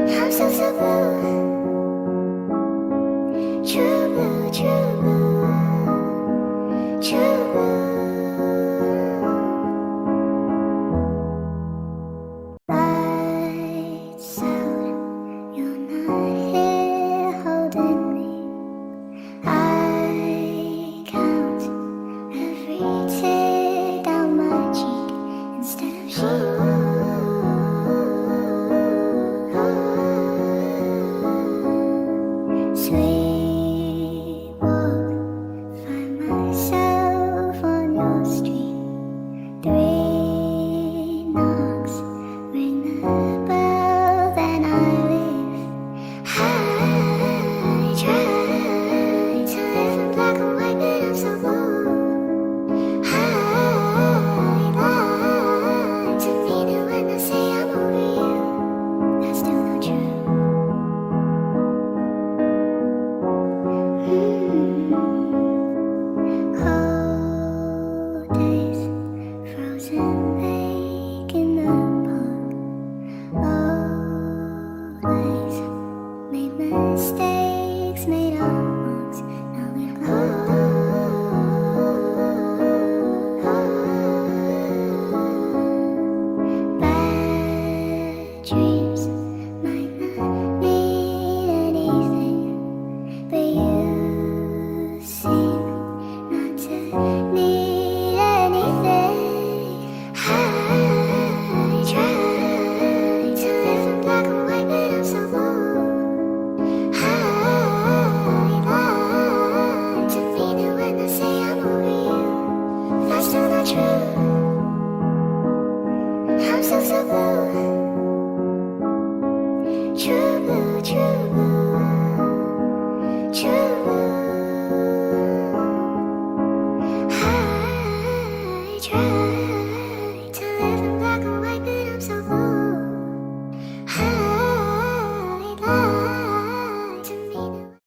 I'm so so blue. True blue, true blue, true blue. Lights out, you're not here holding me. I count every tear down my cheek instead of sweet walk, find myself on your street. 3 knocks, ring the bell, then I leave. I try to live in black and white, but I'm so blue. I lie to me that when I say I'm over you, that's still not true. Cold days, frozen lake in the park. Always made mistakes, made our marks. Now we've bad dreams might not mean anything, but you seem not to need anything. I try to live in black and white, but I'm so blue. I lie to me that when I say I'm over you, that's still not true. I'm so so blue.